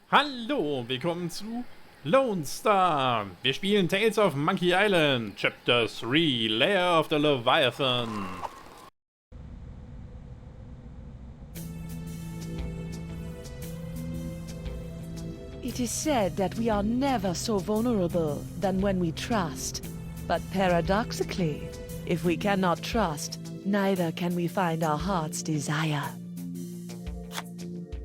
Hallo, willkommen zu Lone Star. Wir spielen Tales of Monkey Island, Chapter 3, Lair of the Leviathan. It is said that we are never so vulnerable than when we trust. But paradoxically, if we cannot trust, neither can we find our heart's desire.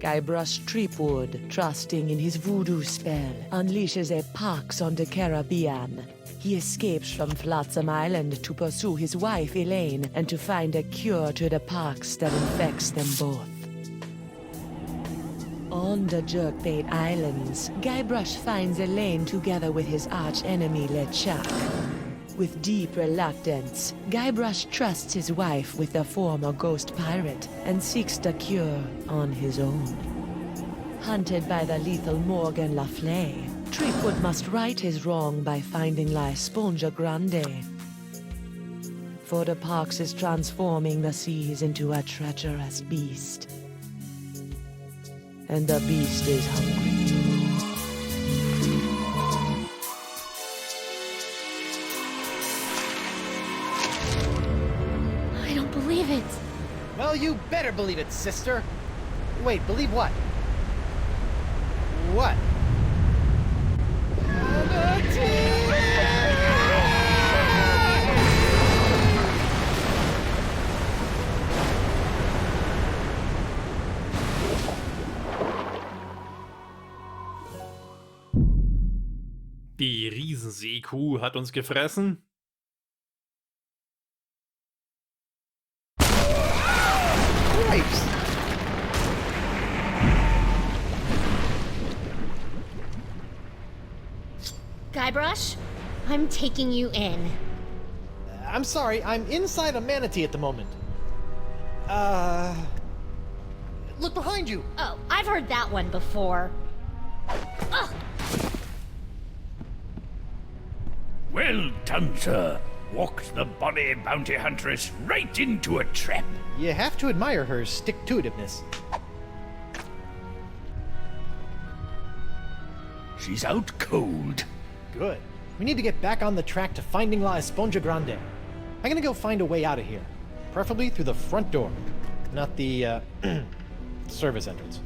Guybrush Threepwood, trusting in his voodoo spell, unleashes a pox on the Caribbean. He escapes from Flotsam Island to pursue his wife Elaine and to find a cure to the pox that infects them both. On the Jerkbait Islands, Guybrush finds Elaine together with his arch-enemy LeChuck. With deep reluctance, Guybrush trusts his wife with the former ghost pirate and seeks the cure on his own. Hunted by the lethal Morgan Le Fay, Threepwood must right his wrong by finding La Esponja Grande. For the pox is transforming the seas into a treacherous beast. And the beast is hungry. I don't believe it. Well, you better believe it, sister. Wait, believe what? What? Die Riesenseekuh hat uns gefressen. Christ! Guybrush, I'm taking you in. I'm sorry, I'm inside a manatee at the moment. Look behind you! Oh, I've heard that one before. Ugh. Well done, sir. Walked the bonny bounty huntress right into a trap. You have to admire her stick-to-itiveness. She's out cold. Good. We need to get back on the track to finding La Esponja Grande. I'm gonna go find a way out of here. Preferably through the front door. Not the, service entrance.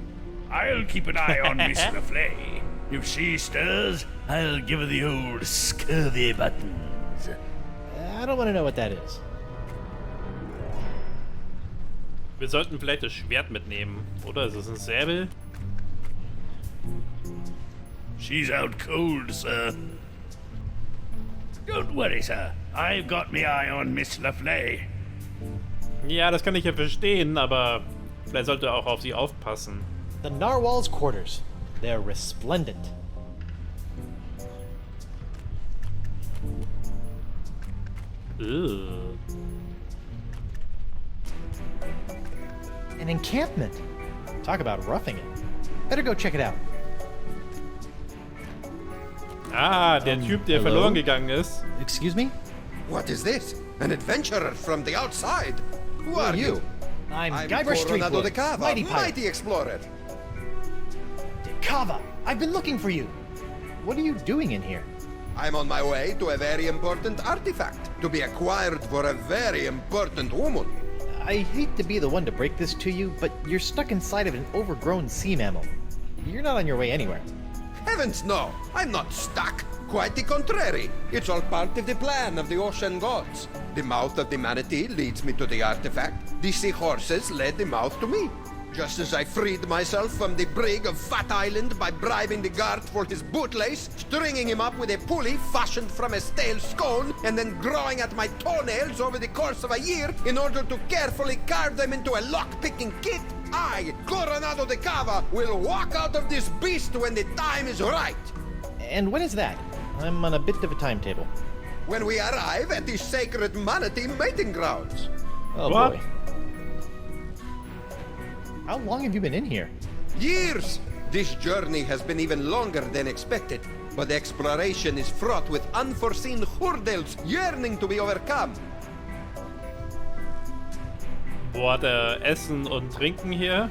I'll keep an eye on Miss Le Fay. If she stirs, I'll give her the old scurvy buttons. I don't want to know what that is. Wir sollten vielleicht das Schwert mitnehmen, oder? Ist es ein Säbel? She's out cold, sir. Don't worry, sir. I've got my eye on Miss Le Fay. Ja, das kann ich ja verstehen, aber vielleicht sollte er auch auf sie aufpassen. The Narwhal's quarters. They're resplendent. Ugh. An encampment. Talk about roughing it. Better go check it out. Ah, der Typ, der hello? verloren gegangen ist. Excuse me? What is this? An adventurer from the outside? Who are you? I'm I'm Guybrush Coronado Threepwood, de Cava, mighty pirate. mighty explorer. De Cava! I've been looking for you. What are you doing in here? I'm on my way to a very important artifact to be acquired for a very important woman. I hate to be the one to break this to you, but you're stuck inside of an overgrown sea mammal. You're not on your way anywhere. Heavens no, I'm not stuck. Quite the contrary. It's all part of the plan of the ocean gods. The mouth of the manatee leads me to the artifact. The seahorses led the mouth to me. Just as I freed myself from the brig of Fat Island by bribing the guard for his bootlace, stringing him up with a pulley fashioned from a stale scone, and then growing at my toenails over the course of a year in order to carefully carve them into a lock-picking kit, I, Coronado de Cava, will walk out of this beast when the time is right. And when is that? I'm on a bit of a timetable. When we arrive at the sacred manatee mating grounds. Oh What? boy. How long have you been in here? Years! This journey has been even longer than expected, but the exploration is fraught with unforeseen hurdles yearning to be overcome. Wo hat er Essen und Trinken hier?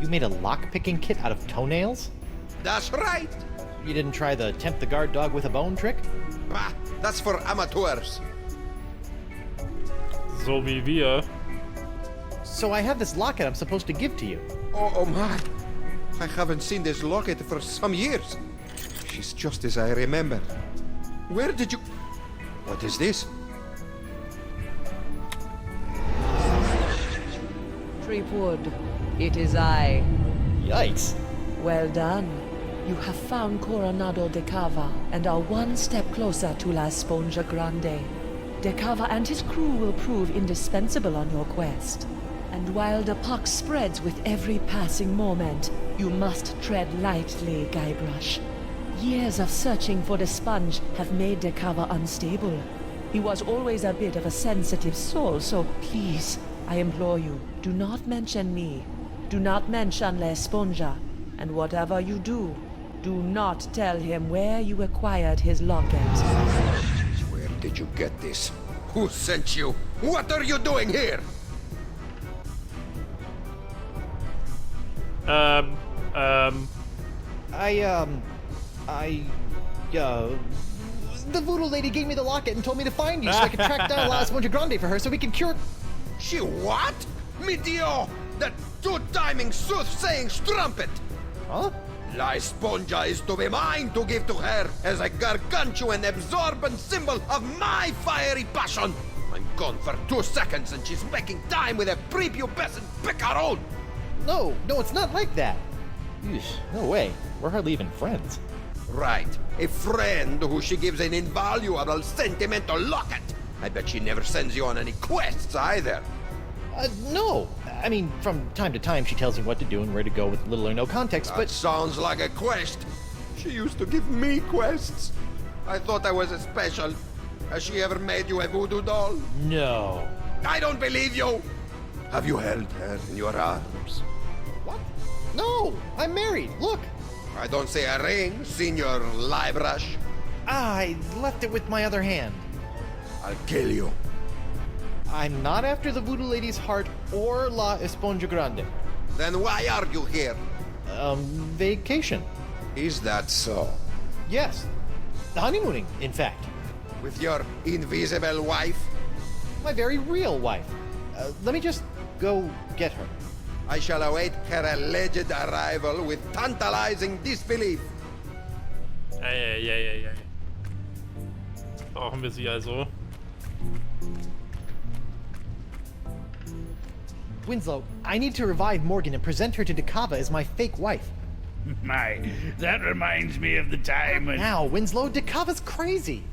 You made a lock-picking kit out of toenails? That's right. You didn't try the tempt the guard dog with a bone trick? Bah, that's for amateurs. So wie wir. So I have this locket I'm supposed to give to you. Oh my. I haven't seen this locket for some years. She's just as I remember. Where did you... What is this? Threepwood, it is I. Yikes. Well done. You have found Coronado de Cava and are one step closer to La Esponja Grande. De Cava and his crew will prove indispensable on your quest. And while the pox spreads with every passing moment, you must tread lightly, Guybrush. Years of searching for the sponge have made De Cava unstable. He was always a bit of a sensitive soul, so please, I implore you, do not mention me. Do not mention La Esponja. And whatever you do, do not tell him where you acquired his locket. Where did you get this? Who sent you? What are you doing here? The voodoo lady gave me the locket and told me to find you so I could track down La Esponja Grande for her so we can cure... She what? Meteor! That two-timing soothsaying strumpet! Huh? La Esponja is to be mine to give to her as a gargantuan absorbent symbol of my fiery passion! I'm gone for 2 seconds and she's making time with a prepubescent picaron! No, it's not like that. Eesh, no way. We're hardly even friends. Right, a friend who she gives an invaluable sentimental locket. I bet she never sends you on any quests either. No. I mean, from time to time she tells me what to do and where to go with little or no context, That but... sounds like a quest. She used to give me quests. I thought I was a special. Has she ever made you a voodoo doll? No. I don't believe you! Have you held her in your arms? What? No! I'm married! Look! I don't see a ring, Senor Guybrush. I left it with my other hand. I'll kill you. I'm not after the voodoo lady's heart or La Esponja Grande. Then why are you here? Vacation. Is that so? Yes. Honeymooning, in fact. With your invisible wife? My very real wife. Let me just go get her. I shall await her alleged arrival with tantalizing disbelief. Eieieiei. Brauchen wir sie also? Winslow, I need to revive Morgan and present her to De Cava as my fake wife. My, that reminds me of the time when... Now, Winslow, De Cava's crazy.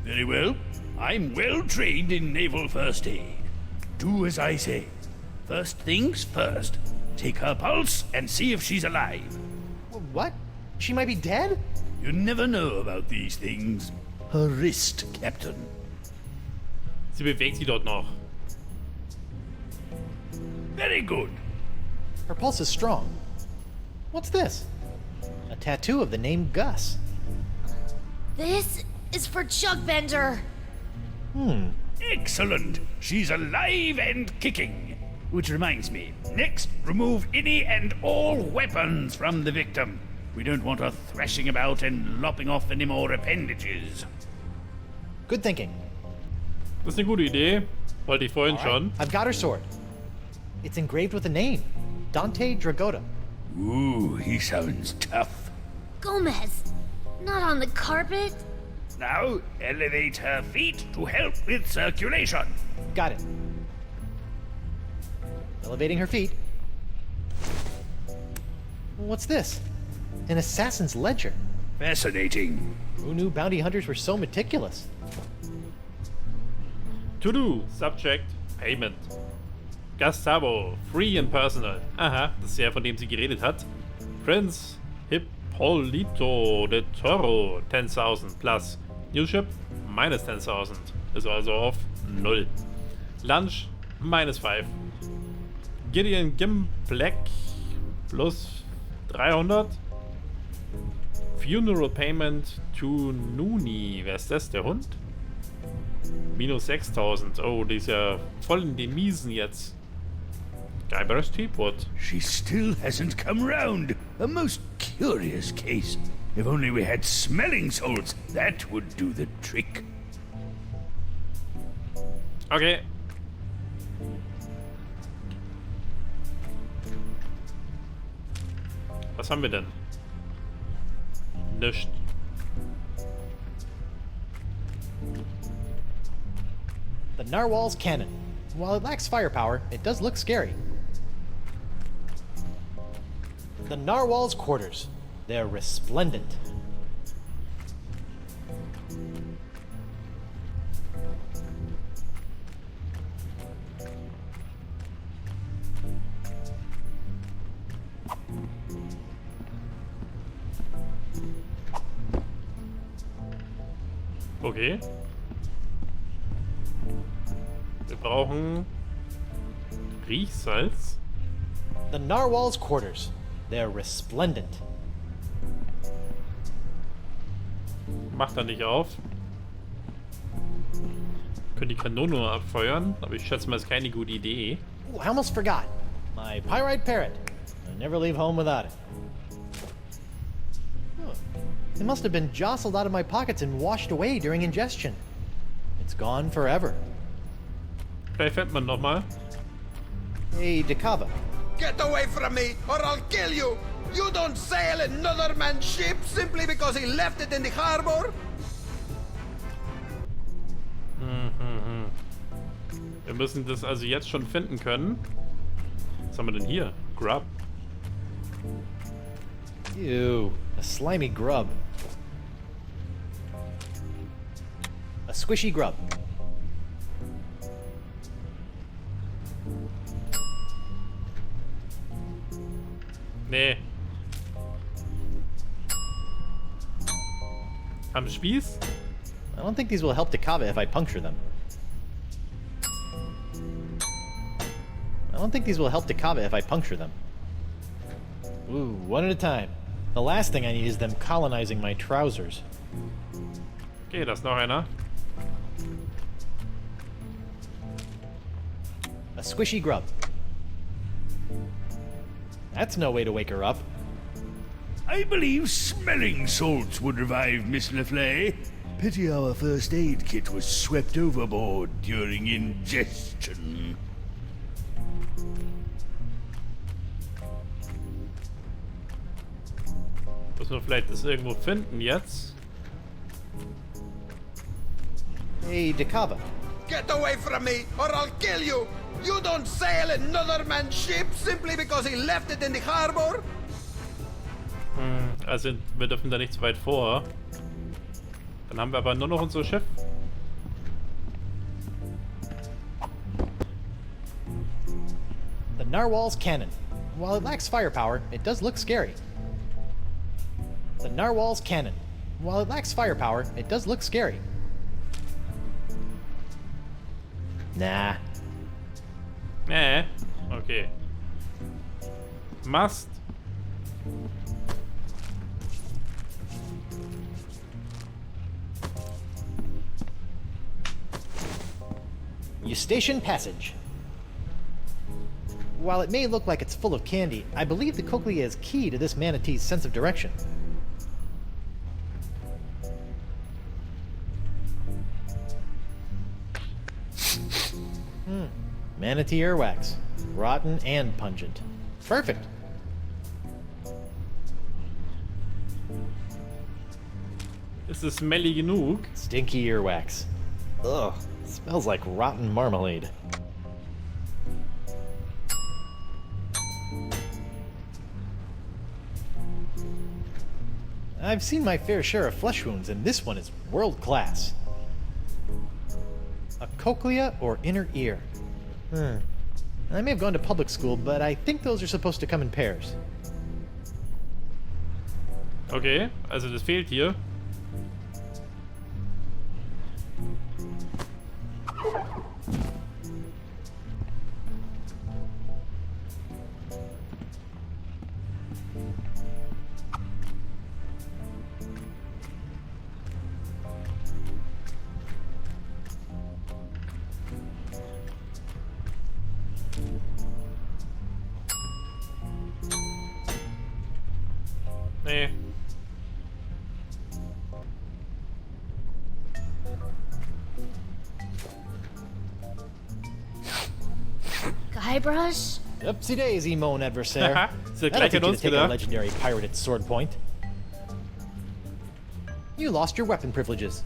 Very well. I'm well trained in naval first aid. Do as I say. First things first. Take her pulse and see if she's alive. What? She might be dead? You never know about these things. Her wrist, Captain. Sie bewegt sie dort noch. Very good. Her pulse is strong. What's this? A tattoo of the name Gus. This is for Chuckbender. Excellent. She's alive and kicking. Which reminds me, next, remove any and all weapons from the victim. We don't want her thrashing about and lopping off any more appendages. Good thinking. Das ist eine gute Idee. Wollte ich vorhin schon. I've got her sword. It's engraved with a name. Dante Dragota. Ooh, he sounds tough. Gomez, not on the carpet. Now, elevate her feet to help with circulation. Got it. Elevating her feet. What's this? An assassin's ledger. Fascinating. Who knew bounty hunters were so meticulous? To do. Subject. Payment. Gustavo. Free and personal. Aha, das ist der, von dem sie geredet hat. Prince Hippolito de Toro. 10.000 plus. New ship. Minus 10.000. Ist also auf 0. Lunch. Minus 5. Gideon Black. Plus 300. Funeral Payment to Nuni. Wer ist das? Der Hund? Minus 6.000. Oh, die ist ja voll in den Miesen jetzt. Guybrush Threepwood. She still hasn't come round. A most curious case. If only we had smelling salts, that would do the trick. Okay. Was haben wir denn? Nichts. The narwhal's cannon. While it lacks firepower, it does look scary. The narwhal's quarters. They're resplendent. Okay. Wir brauchen Riechsalz. The narwhal's quarters. They're resplendent. Macht er nicht auf. Können die Kanone nur abfeuern, aber ich schätze mal, ist keine gute Idee. Ooh, I almost forgot. My pyrite parrot. I never leave home without it. Huh. It must have been jostled out of my pockets and washed away during ingestion. It's gone forever. Vielleicht fängt man nochmal. Hey, Dakava. Get away from me, or I'll kill you! You don't sail another man's ship simply because he left it in the harbor? Wir müssen das also jetzt schon finden können. Was haben wir denn hier? Grub. Ew, a slimy grub. A squishy grub. Nee. Am Spieß? I don't think these will help Dakava if I puncture them. Ooh, one at a time. The last thing I need is them colonizing my trousers. Okay, da ist noch einer. A squishy grub. That's no way to wake her up. I believe smelling salts would revive Miss LeFlay. Pity our first aid kit was swept overboard during ingestion. Müssen wir vielleicht das irgendwo finden jetzt? Hey, Dakava. Get away from me, or I'll kill you! You don't sail another man's ship simply because he left it in the harbor? Also wir dürfen da nicht zu weit vor. Dann haben wir aber nur noch unser Schiff. The narwhal's cannon. While it lacks firepower, it does look scary. The narwhal's cannon. While it lacks firepower, it does look scary. Nah. Okay. Mast. Eustachian Passage. While it may look like it's full of candy, I believe the cochlea is key to this manatee's sense of direction. Manatee earwax. Rotten and pungent. Perfect. Ist es smelly genug? Stinky earwax. Ugh, smells like rotten marmalade. I've seen my fair share of flesh wounds, and this one is world class. A cochlea or inner ear. I may have gone to public school, but I think those are supposed to come in pairs. Okay, also das fehlt hier. Nee. Guybrush? Upsy daisy, mon adversaire. Haha, ist ja That'll gleich teach an you to uns take a gedacht. legendary pirated sword point. You lost your weapon privileges.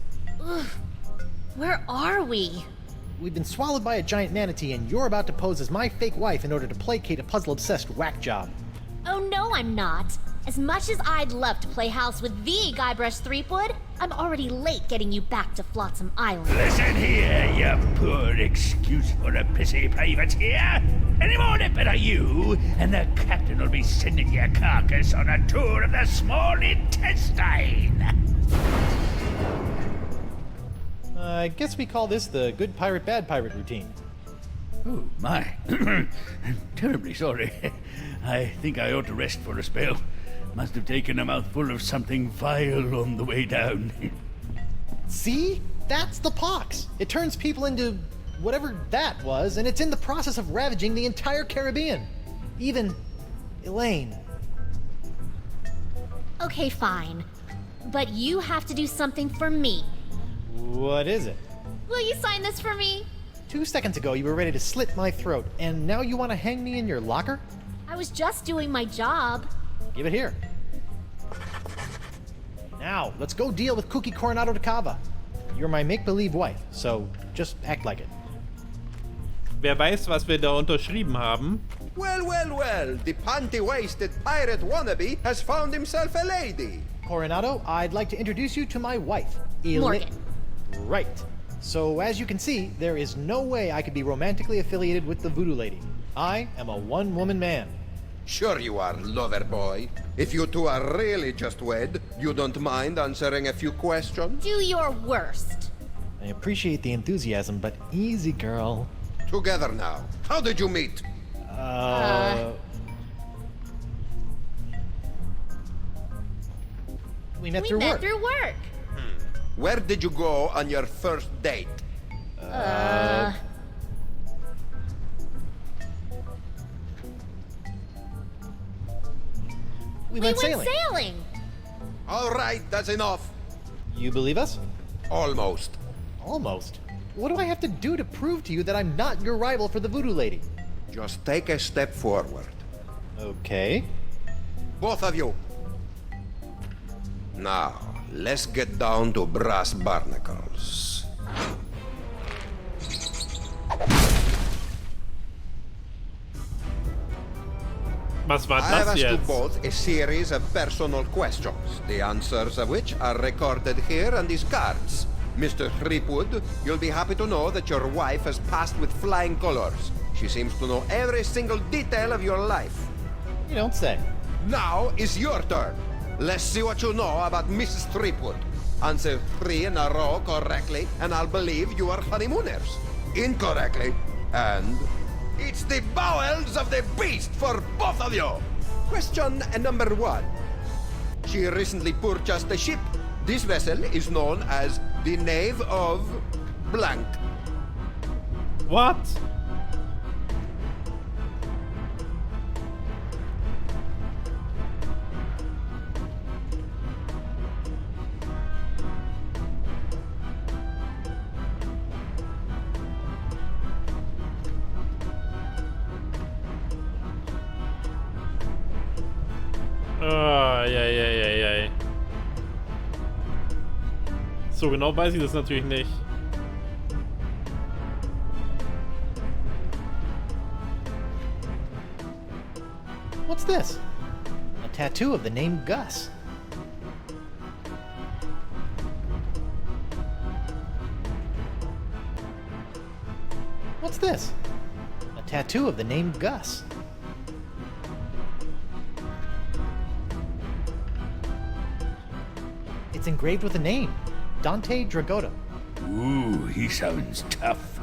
Where are we? We've been swallowed by a giant manatee, and you're about to pose as my fake wife in order to placate a puzzle-obsessed whack job. Oh no, I'm not. As much as I'd love to play house with the Guybrush Threepwood, I'm already late getting you back to Flotsam Island. Listen here, you poor excuse for a pissy privateer. Any more nipper are you, and the captain will be sending your carcass on a tour of the small intestine. I guess we call this the good pirate, bad pirate routine. Oh, my. I'm terribly sorry. I think I ought to rest for a spell. Must have taken a mouthful of something vile on the way down. See? That's the pox. It turns people into whatever that was, and it's in the process of ravaging the entire Caribbean. Even Elaine. Okay, fine. But you have to do something for me. What is it? Will you sign this for me? 2 seconds ago, you were ready to slit my throat, and now you want to hang me in your locker? I was just doing my job. Give it here. Now, let's go deal with Cookie Coronado de Cava. You're my make-believe wife, so just act like it. Wer weiß, was wir da unterschrieben haben? Well, well, well, the panty-waisted pirate wannabe has found himself a lady. Coronado, I'd like to introduce you to my wife, Morgan. Right. So, as you can see, there is no way I could be romantically affiliated with the Voodoo Lady. I am a one-woman man. Sure you are, lover boy. If you two are really just wed, you don't mind answering a few questions? Do your worst. I appreciate the enthusiasm, but easy, girl. Together now. How did you meet? We met We through met work. through work. Where did you go on your first date? We We went went sailing. sailing. All right, that's enough. You believe us? Almost. Almost. What do I have to do to prove to you that I'm not your rival for the Voodoo Lady? Just take a step forward. Okay. Both of you. Now, let's get down to brass barnacles. Was war I have das asked you jetzt? both a series of personal questions, the answers of which are recorded here on these cards. Mr. Threepwood, you'll be happy to know that your wife has passed with flying colors. She seems to know every single detail of your life. You don't say. Now is your turn. Let's see what you know about Mrs. Threepwood. Answer 3 in a row correctly, and I'll believe you are honeymooners. Incorrectly, and it's the bowels of the beast for both of you. Question number 1. She recently purchased a ship. This vessel is known as the Knave of Blank. What? Eieieiei. So genau weiß ich das natürlich nicht. What's this? A tattoo of the name Gus. What's this? A tattoo of the name Gus. It's engraved with a name, Dante Dragotta. Ooh, he sounds tough.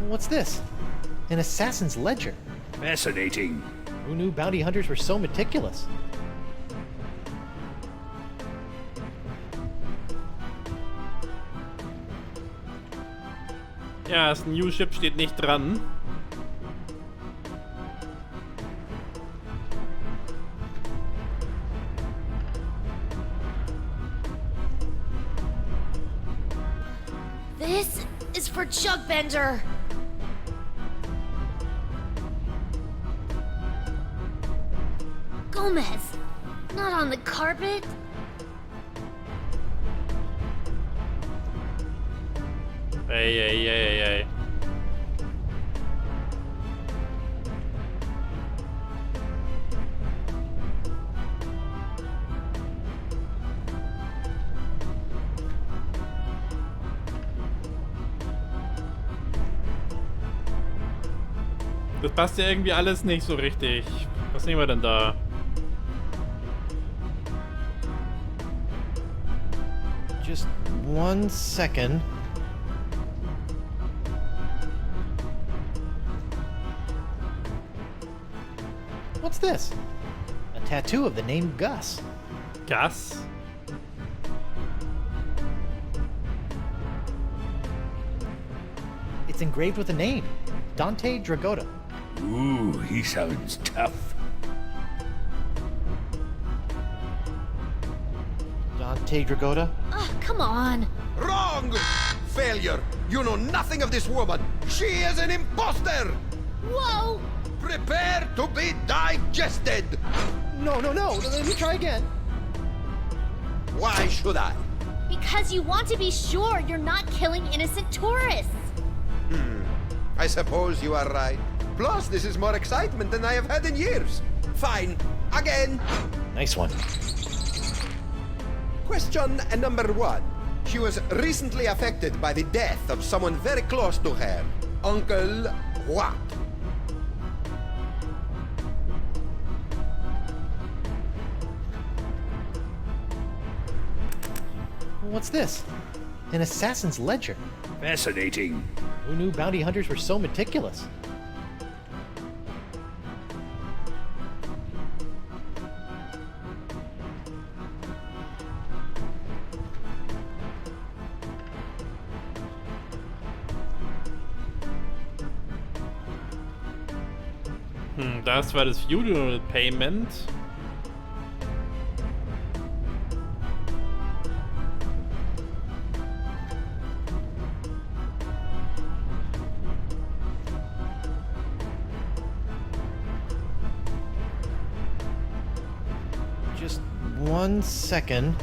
What's this? An assassin's ledger. Fascinating. Who knew bounty hunters were so meticulous? Ja, das New Ship steht nicht dran. for Chugbender. Gomez, not on the carpet. Ey. Das passt ja irgendwie alles nicht so richtig. Was nehmen wir denn da? Just 1 second. What's this? A tattoo of the name Gus. Gas? It's engraved with a name. Dante Dragotta. Ooh, he sounds tough. Dante Dragotta? Ugh, come on. Wrong! Failure! You know nothing of this woman! She is an imposter! Whoa! Prepare to be digested! No. Let me try again. Why should I? Because you want to be sure you're not killing innocent tourists. I suppose you are right. Plus, this is more excitement than I have had in years. Fine. Again. Nice one. Question number 1. She was recently affected by the death of someone very close to her. Uncle what? What's this? An assassin's ledger. Fascinating. Who knew bounty hunters were so meticulous? Das war das Voodoo-Payment. Just 1 second.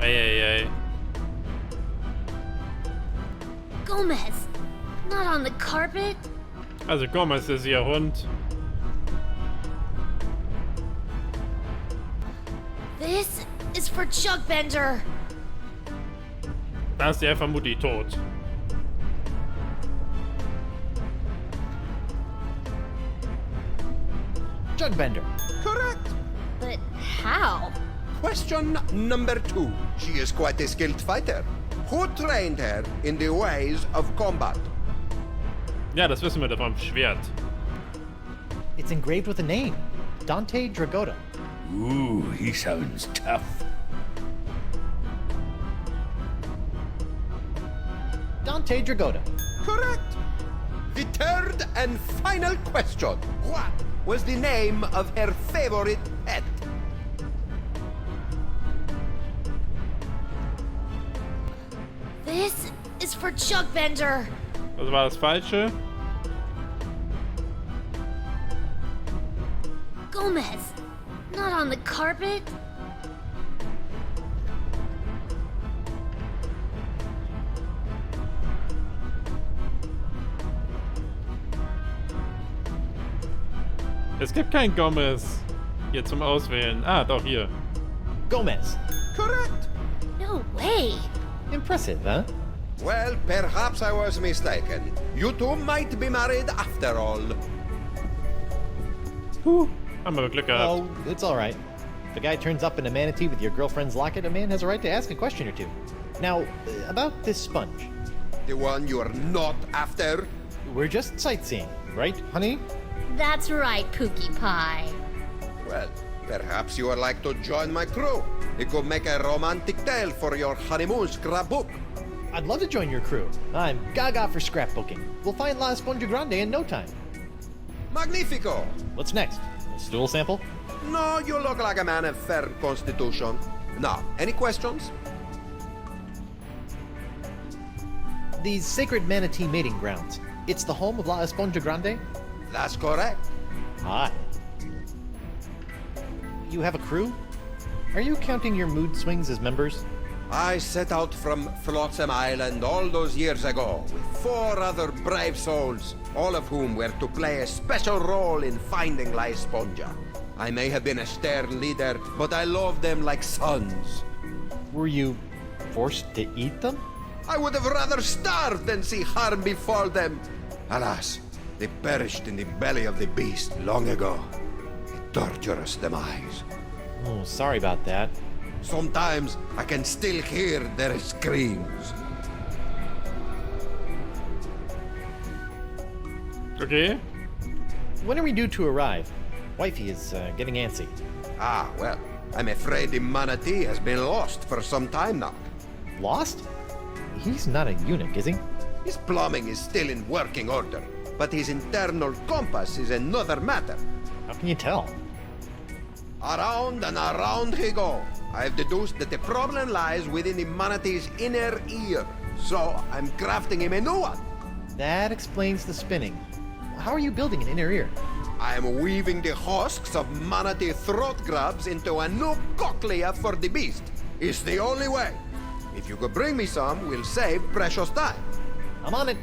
Ey. Gomez, not on the carpet. Also Gomez ist ihr Hund. This is for Chugbender. Da ist er vermutlich tot. Jugbender. Correct. But how? Question number 2. She is quite a skilled fighter. Who trained her in the ways of combat? Ja, das wissen wir doch vom Schwert. It's engraved with a name. Dante Dragotta. Ooh, he sounds tough. Dante Dragotta. Correct. The third and final question. What was the name of her favorite pet? This is for Chugbender. Was war das Falsche? Gomez, not on the carpet. Es gibt kein Gomez hier zum Auswählen. Ah, doch hier. Gomez. Correct. No way. Impressive, huh? Well, perhaps I was mistaken. You two might be married after all. Puh, haben wir Glück gehabt. Oh, it's all right. If a guy turns up in a manatee with your girlfriend's locket, a man has a right to ask a question or two. Now, about this sponge. The one you are not after? We're just sightseeing, right, honey? That's right, Pookie Pie. Well, perhaps you would like to join my crew. It could make a romantic tale for your honeymoon scrapbook. I'd love to join your crew. I'm gaga for scrapbooking. We'll find La Esponja Grande in no time. Magnifico! What's next? A stool sample? No, you look like a man of firm constitution. Now, any questions? these sacred manatee mating grounds. It's the home of La Esponja Grande? That's correct. Ah. You have a crew? Are you counting your mood swings as members? I set out from Flotsam Island all those years ago with 4 other brave souls, all of whom were to play a special role in finding La Esponja. I may have been a stern leader, but I loved them like sons. Were you forced to eat them? I would have rather starved than see harm befall them. Alas, they perished in the belly of the beast long ago. A torturous demise. Oh, sorry about that. Sometimes I can still hear their screams. Okay. When are we due to arrive? Wifey is getting antsy. Ah, well, I'm afraid the manatee has been lost for some time now. Lost? He's not a eunuch, is he? His plumbing is still in working order, but his internal compass is another matter. How can you tell? Around and around he goes. I've deduced that the problem lies within the manatee's inner ear, so I'm crafting him a new one. That explains the spinning. How are you building an inner ear? I am weaving the husks of manatee throat grubs into a new cochlea for the beast. It's the only way. If you could bring me some, we'll save precious time. I'm on it.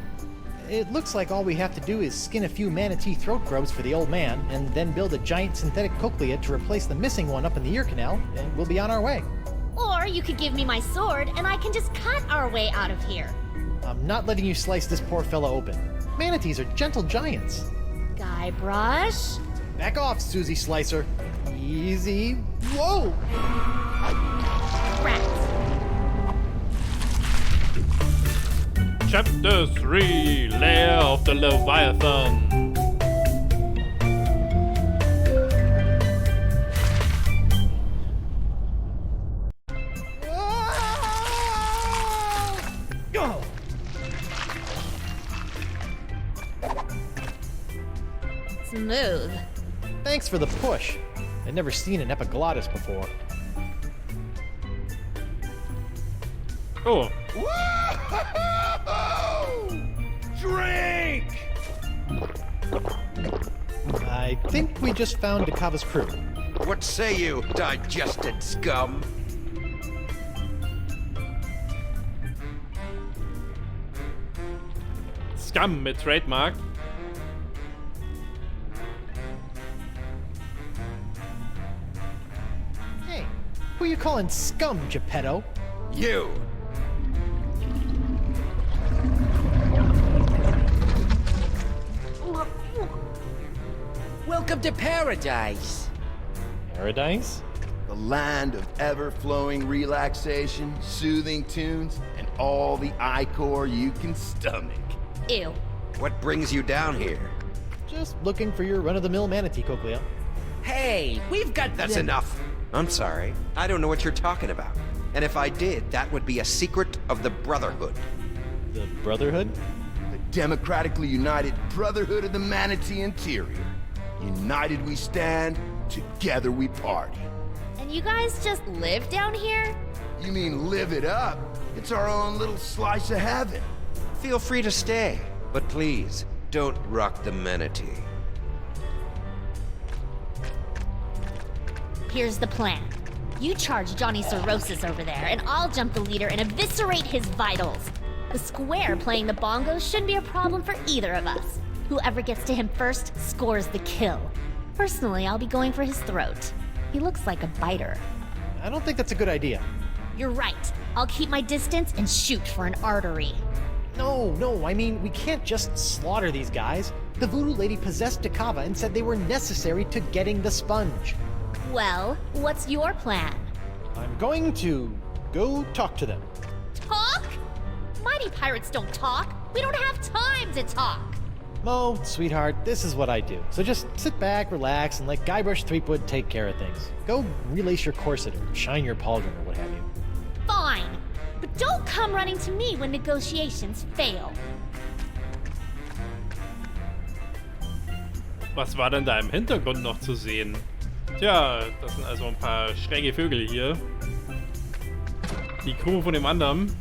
It looks like all we have to do is skin a few manatee throat grubs for the old man, and then build a giant synthetic cochlea to replace the missing one up in the ear canal, and we'll be on our way. Or you could give me my sword and I can just cut our way out of here. I'm not letting you slice this poor fella open. Manatees are gentle giants. Guybrush? Back off, Susie Slicer. Easy. Whoa! Rats. Chapter 3, Lair of the Leviathan. Smooth. Thanks for the push. I'd never seen an epiglottis before. Oh, Drink! I think we just found Dakava's crew. What say you, digested scum? Scum mit Trademark. Hey, who you calling scum, Geppetto? You! Welcome to paradise. Paradise? The land of ever-flowing relaxation, soothing tunes, and all the ichor you can stomach. Ew. What brings you down here? Just looking for your run-of-the-mill manatee cochlea. Hey, we've got That's enough. I'm sorry. I don't know what you're talking about. And if I did, that would be a secret of the Brotherhood. The Brotherhood? The democratically united Brotherhood of the Manatee Interior. United we stand, together we party. And you guys just live down here? You mean live it up? It's our own little slice of heaven. Feel free to stay, but please, don't rock the manatee. Here's the plan. You charge Johnny Cirrhosis over there, and I'll jump the leader and eviscerate his vitals. The square playing the bongos shouldn't be a problem for either of us. Whoever gets to him first scores the kill. Personally, I'll be going for his throat. He looks like a biter. I don't think that's a good idea. You're right. I'll keep my distance and shoot for an artery. No, I mean, we can't just slaughter these guys. The voodoo lady possessed Dakava and said they were necessary to getting the sponge. Well, what's your plan? I'm going to go talk to them. Talk? Mighty pirates don't talk. We don't have time to talk. Mo, sweetheart, this is what I do. So just sit back, relax, and let Guybrush Threepwood take care of things. Go relace your corset or shine your pauldron or what have you. Fine. But don't come running to me when negotiations fail. Was war denn da im Hintergrund noch zu sehen? Tja, das sind also ein paar schräge Vögel hier. Die Crew von dem anderen.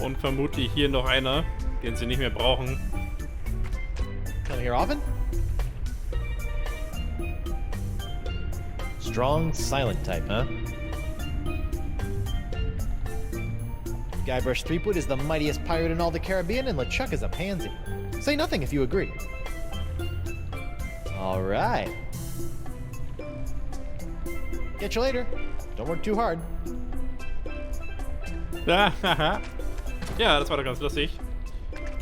Und vermutlich hier noch einer, den sie nicht mehr brauchen. Come here often? Strong, silent type, huh? Guybrush Threepwood is the mightiest pirate in all the Caribbean, and LeChuck is a pansy. Say nothing if you agree. All right. Catch you later. Don't work too hard. Ja, das war doch ganz lustig.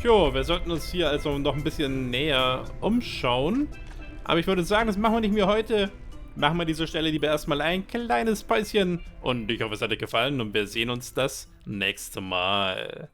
Tjo, wir sollten uns hier also noch ein bisschen näher umschauen. Aber ich würde sagen, das machen wir nicht mehr heute. Machen wir an dieser Stelle lieber erstmal ein kleines Päuschen. Und ich hoffe, es hat euch gefallen und wir sehen uns das nächste Mal.